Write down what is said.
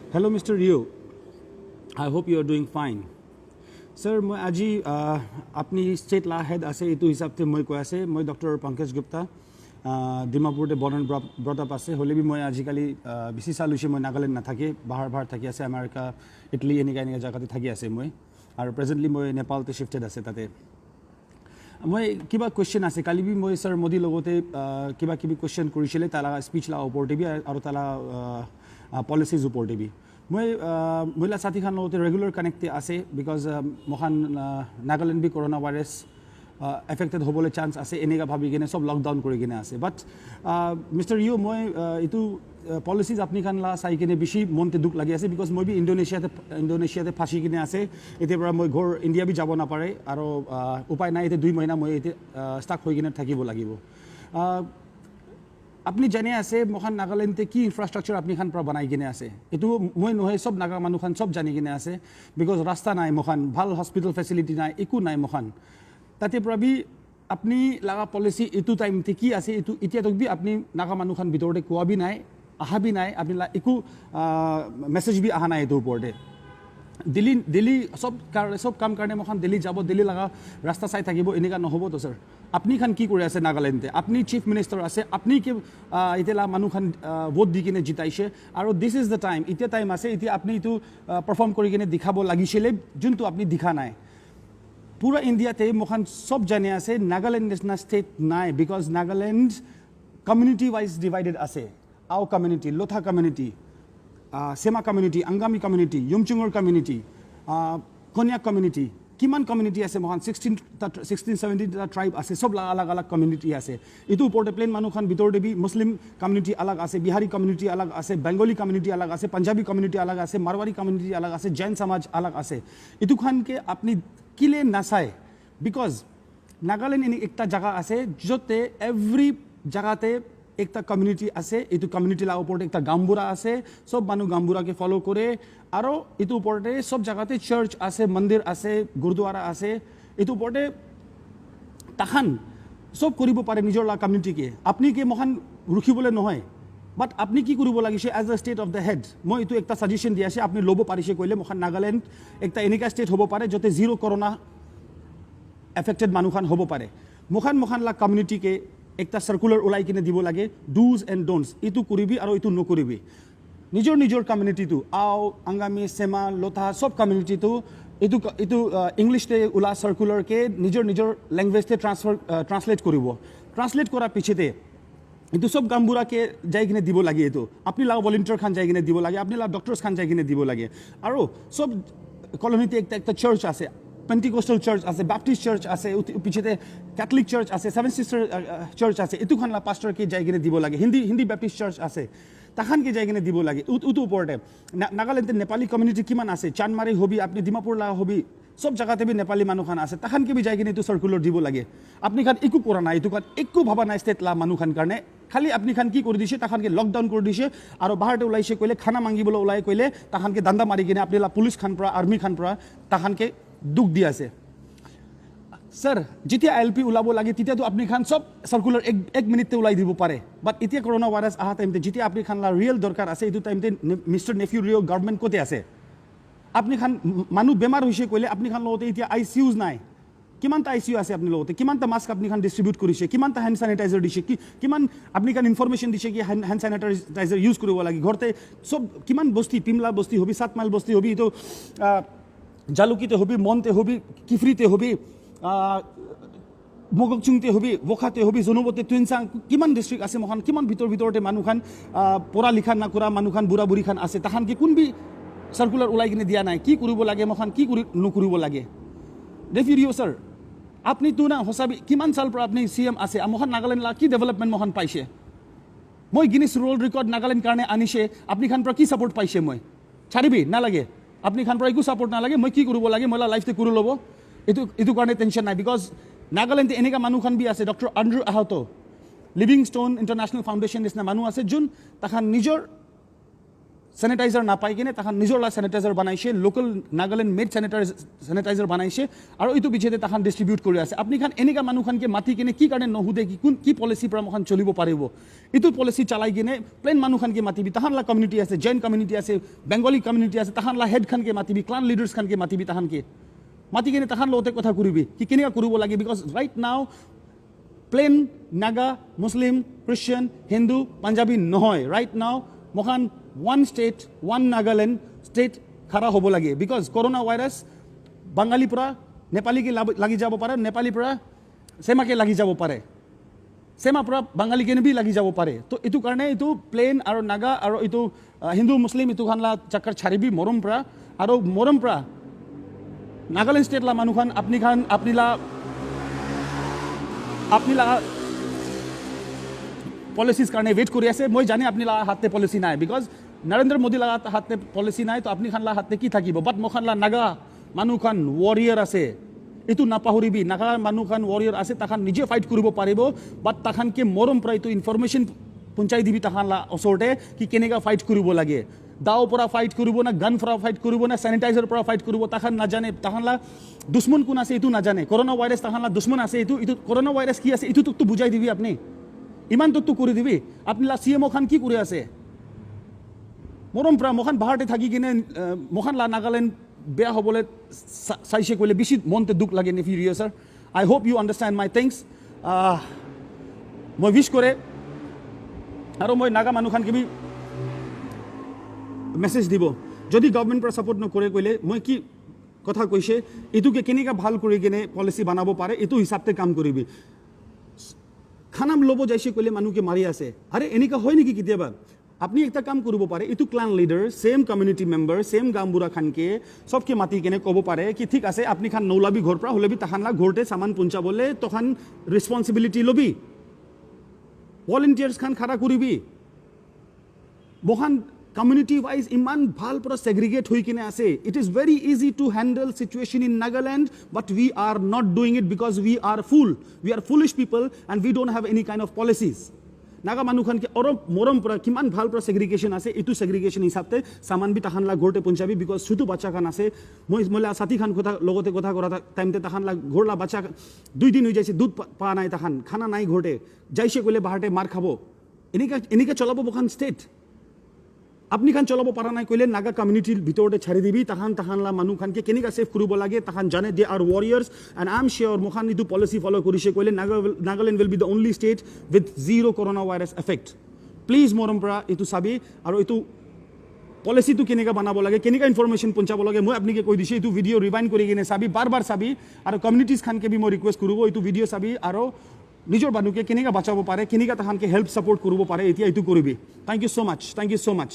Hello, Mr. Rio. I hope you are doing fine. Sir, मैं आज अपनी state ला head आसे इतु हिसाब से मैं कोई आसे मैं doctor Pankaj Gupta Dimapur burn brought up आसे होले भी मैं आजिकाली बेसि साल हुई मैं नागालैंड ना थाके बाहर थाकी आसे अमेरिका इटली एनेका जगह थाकी आसे मैं और प्रेजेंटली मैं नेपाल शिफ्टेड आसे ताते मैं किबा क्वेश्चन आसे काली भी मैं सर मोदी लगते किबा किबि क्वेश्चन करिছিলে ताला स्पीच ला ओपरते भी और ताला पॉलिसीज ओपरते भी मैं महिला साथी खान लगते रेगुलर कनेक्ट आसे बिकज मोखान नागालैंड भी कोरोना वायरस एफेक्टेड होबले चान्स आसे एनेका भाबी किने सब लकडाउन करि किने आसे बट मिस्टर रियो मैं इतु पॉलिसीज अपनी खान ला चाई किने बेसि मनते दुख लागि आसे बिकज मैं भी इंडोनेशियाते फाँसी किने आसे एतेर मैं घर इंडिया भी যাব नापारे और उपाय ना 2 महीना मैं स्टाक हो किने থাকিব লাগিব अपनी जाने आसे मोखान नागालैंड की इन्फ्रास्ट्राक्चर अपनी खान बनाई किने आसे एटू मैं नहे सब नागा मानु खान सब जानी किने आसे बिकज रास्ता नाई मोखान भल हस्पिटल फैसिलिटी नाई एकू नाई मोखान ताते भी अपनी लगा पॉलिसी इतु टाइम की आसे इतु इतिया तक भी अपनी नागा मानु खान भितरते कोआ भी नाई आहा भी नाई अपनी एकू मेसेज भी आहा नाई इतुर ओपरते दिल्ली सब काम करने मोखान दिल्ली जाब दिल्ली लगा रास्ता चाई থাকিব एनेका নহব तो सर अपनी खान की करे आसे नागालैंडे अपनी चीफ मिनिस्टर आसे अपनी के इतेला मानु खान वोट दी किने जिताइसे और दिस इज द टाइम इतिया टाइम आसे इतिया अपनी इतु परफॉर्म करि किने दिखाब लागिছিলে जोंतु अपनी दिखा नाय पूरा इंडियाते मोखान सब जाने आसे नागालैंड नेशनल स्टेट नाय because Nagaland community wise divided आसे Ao community Lotha community Sema community Angami community Yimchunger community Konyak community किमान कम्युनिटी आसे मोखान 16-17 ट्राइब आसे सब अलग अलग कम्युनिटी आसे इतु ऊपर प्लेन मानु खान भितर भी मुस्लिम कम्युनिटी अलग आसे बिहारी कम्युनिटी अलग आसे बेंगली कम्युनिटी अलग आसे पंजाबी कम्युनिटी अलग आसे मारवाड़ी कम्युनिटी अलग आसे जैन समाज अलग आसे इतु खान के अपनी किले नाचाय बिकज नागालैंड एक जगह आसे जोते एवरी जगहते एक कम्युनिटी आसे इतु कम्युनिटी ला ऊपर एक गाम्बुरा आसे सब मानु गाम्बुरा के फॉलो करे और इतु ऊपर सब जगहते चर्च आसे मंदिर आसे गुरुद्वारा आसे इतु ऊपर ताखान सब करिब पारे निजर ला कम्युनिटी के अपनी के मोखान रुखिबले নহয় बट अपनी की करिब लागिसे as a state of the head मैं इतु एक सजेशन दी आसे अपनी लोब पारिसे कइले मोखान नागालैंड एक एनेका स्टेट होबो पारे जते जीरो कोरोना एफेक्टेड मानु खान होबो पारे मोखान ला कम्युनिटी के एक सर्कुलर उलाई किने दिबो लागे डूज एंड डोन्ट्स इतु करिबी और इतु नकरिबी निजर कम्युनिटी तो आओ अंगामी सेमा लोथा सब कम्युनिटी तो इतु इंग्लिश ते उला सर्कुलर के निजर लैंग्वेज ते ट्रांसलेट करिबो ट्रांसलेट करा पिछेते इतु सब गाम्बुरा के जाई किने दिबो लागे इतु अपनी ला वॉलंटियर खान जाई किने दिबो लागे अपनी ला डॉक्टर्स खान जाई किने दिबो लागे और सब कॉलोनीते एक चर्च आसे पेंटिकोस्टल चर्च आसे बैप्टिस्ट चर्च आसे पिछेते कैथलिक चर्च आसे सेवन सिस्टर चर्च आसे इतु खान ला पास्टर के जाई किने दिबो लागे हिंदी बैप्टिस्ट चर्च आसे ताखान के जाई किने दिबो लागे उतु ऊपरते नागालैंड नेपाली कम्युनिटी किमान आसे चानमारी हबी अपनी डिमापुर ला हबी सब जगहते भी नेपाली मानु खान आसे ताखान के भी जाई किने सर्कुलर दिबो लागे अपनी खान एकू करा ना इतु खान एकू भाबा ना स्टेट ला मानु खान करने खाली अपनी खान की कर दिसे ताखान के लकडाउन कर दिसे और बाहरते उलाइसे कइले खाना मांगिबले उलाय कइले ताखान के दांदा मारी किने अपनी ला पुलिस खान পৰা आर्मी खान পৰা ताखान के दुख दी आसे सर जितिया एलपी उलाबो लागे तितिया तो अपनी खान सब सर्कुलर एक मिनिट उलाई दिबो पारे बट इतिया कोरोना वायरस आहा टाइम जितिया अपनी खान ला रियल दरकार आसे इतु टाइम मिस्टर नेफ्यू रियो गवर्नमेंट कोते आसे अपनी खान मानु बेमार होइसे कइले अपनी खान लगते इतिया आईसीयूज नाय किमानटा आईसीयू आसे अपनी लगते किमानटा मास्क अपनी खान डिस्ट्रीब्यूट करिसे किमानटा हैंड सैनिटाइजर दिसे किमान अपनी खान इनफरमेशन दिसे कि हैंड सैनिटाइजर यूज करिब लागे घरते सब किमान बस्ती पिमला बस्ती हबी 7 माइल बस्ती हबी तो जालुकीते हबी मनते हबी किफरीते हबी मगकचुंगते हबी वखाते हबी जनबते ट्विनसां किमान डिस्ट्रिक्ट आसे मोखान किमान भितरते मानु खान पढ़ा लिखा ना करा मानु खान बुढ़ा बुढ़ी खान आसे ताखान के कुन भी सर्कुलर उलाई किने दिया नाय की करिब लागे मोखान की नकरिब लागे रेफ्यूरियो सर अपनी तो ना हसाबी किमान साल पर अपनी सीएम आसे मोखान नागालैंड ला की डेवलपमेंट मोखान पाइसे मैं गिनीज वर्ल्ड रिकॉर्ड नागालैंड करने आनिसे अपनी खान पर की सपोर्ट पाइसे मैं छाड़िबी ना लागे अपनी खान पर एकू सपोर्ट ना लागे मैं की करिब लागे मला लाइफ ते करि लबो इतु करने टेंशन ना बिकज नागालैंड एनेका मानु खान भी आसे डॉक्टर एंड्रू आहतो लिविंगस्टोन इंटरनेशनल फाउंडेशन निचिना मानु आसे जोन ताखान निजर চেনিটাইজাৰ নাপাই কিনে তাহান নিজৰ চেনিটাইজাৰ বনাইছে, লোকেল নাগালেণ্ড মেড চেনিটাইজাৰ বনাইছে আৰু এইটো পিছতে তাহান ডিষ্ট্ৰিবিউট কৰি আছে। আপুনি খান এনেকুৱা মানুহখানকে মাতি কিনে কি কাৰণে নুসুধে কি পলিচিৰ পৰা মোখান চলিব পাৰিব, এইটো পলিচি চালাই কিনে প্লেন মানুহখানকে মাতিবি, তাহানলা কমিউনিটি আছে, জৈন কমিউনিটি আছে, বেংগলী কমিউনিটি আছে, তাহানলা হেডখানকে মাতিবি, ক্লান লিডাৰ্ছখানকে মাতিবি, তাহানকে মাতি কিনে তাহান লগতে কথা কৰিবি কি কেনেকুৱা কৰিব লাগে। Because right now plain Naga, মুছলিম, খ্ৰীষ্টিয়ান, হিন্দু, পাঞ্জাবী নহয়, ৰাইট নাও মোখান one state, one Nagaland state khara hobo lage, because corona virus Bangali pura Nepali ke lagi jabo pare, Nepali pura Sema ke lagi jabo pare, Sema pura Bangali ke bhi lagi jabo pare. To itu karne itu plain aro Naga aro itu Hindu Muslim itu khanla chakkar chharibi morom pura aro morom pura Nagaland state la manu khan apni la policies karne wait kori ase. Moi jani apni la hatte policy nai, because Narendra Modi la hatte policy nai, to apni khan la hatte ki thakibo, but mokhan la Naga manu khan warrior ase, itu napahuribi. Naga manu khan warrior ase, takhan nije fight koribo paribo, but takhan ke morom pra itu information punchai dibi takhan la osorte ki kenega fight koribo lage, dao pora fight koribo na, gun pora fight koribo na, sanitizer pora fight koribo, takhan na jane, takhan la dushman kun ase itu na jane, corona virus takhan la dushman ase, itu corona virus ki ase itu to bujai dibi apni, ইমান তত্ত্ব কৰি দিবি। আপনি CMO খান কি কৰি আছে, মৰম পৰা মোখান বাহাৰতে থাকি কিনে মোখান নাগালেণ্ড বেয়া হ'বলৈ চাইছে কৰিলে বেছি মনতে দুখ লাগে নে ফিৰিয়ে ছাৰ। আই হোপ ইউ আণ্ডাৰষ্টেণ্ড মাই থিংছ। মই উইচ কৰে আৰু মই নাগা মানুহখানকে বি মেছেজ দিব, যদি গভৰ্ণমেণ্ট পৰা ছাপোৰ্ট নকৰে কৰিলে মই কি কথা কৈছে এইটোকে কেনেকৈ ভাল কৰি কিনে পলিচি বনাব পাৰে এইটো হিচাপতে কাম কৰিবি। খানাম ল'ব যাইছে ক'লে মানুহকে মাৰি আছে, আৰে এনেকুৱা হয় নেকি কেতিয়াবা? আপুনি একটা কাম কৰিব পাৰে, এইটো clan leader, same community member, same গামবুঢ়া খানকে চবকে মাতি কেনে ক'ব পাৰে কি ঠিক আছে আপুনি খান নৌলাবি ঘৰ পৰা, হ'লেবি তাহানলা ঘৰতে চামান পঞ্চাবলে তখন ৰেছপনচিবিলিটি ল'বি, ভলেণ্টিয়াৰ্ছ খান খাৰা কৰিবি। বহান community wise iman bhal pura segregate hui kine ase. It is very easy to handle situation in Nagaland, but we are not doing it because we are foolish people and we don't have any kind of policies. Naga manukhan ke oro morom pura kiman bhal pura segregation ase, itu segregation hisabte saman bi tahan la ghorte punchabi, because chutu bacha khan ase, moila sati khan kotha logote kotha kora time te tahan la ghorla bacha 2 din hoi jaise, dud pa nai tahan, khana nai ghorte jaise kole baharte mar khabo, enika cholabo bokhan state আপনি খান চলাব পাৰা নাই কইলে নাগা কমিউনিটিৰ ভিতৰতে ছাড়ি দিবি, তাহানলা মানুহ খানকে কেনেকা সেফ কৰিব লাগে তাহান জানে, they are warriors and I am sure মোখান ইটো পলিসি ফলো কৰিছে কইলে Nagaland will be the only state with zero corona virus effect. Please মৰম পৰা এইটো চাবি আৰু এইটো পলিচিটো কেনেকা বনাব লাগে, কেনেকা ইনফৰমেশন পঞ্চাব লাগে, মই আপনাকে কৈ দিছে, এইটো ভিডিও ৰিভাইন্ড কৰি কিনে চাবি, বাৰ চাবি, আৰু কমিউনিটিজ খানকে বি মই ৰিকোয়েস্ট কৰিব এইটো ভিডিও চাবি আৰু নিজৰ মানুহকে কেনেকা বাঁচাব পাৰে, কেনেকা তাহানকে হেল্প সাপোৰ্ট কৰিব পাৰে, এতিয়া এইটো কৰিবি। থ্যাংক ইউ সো মাচ।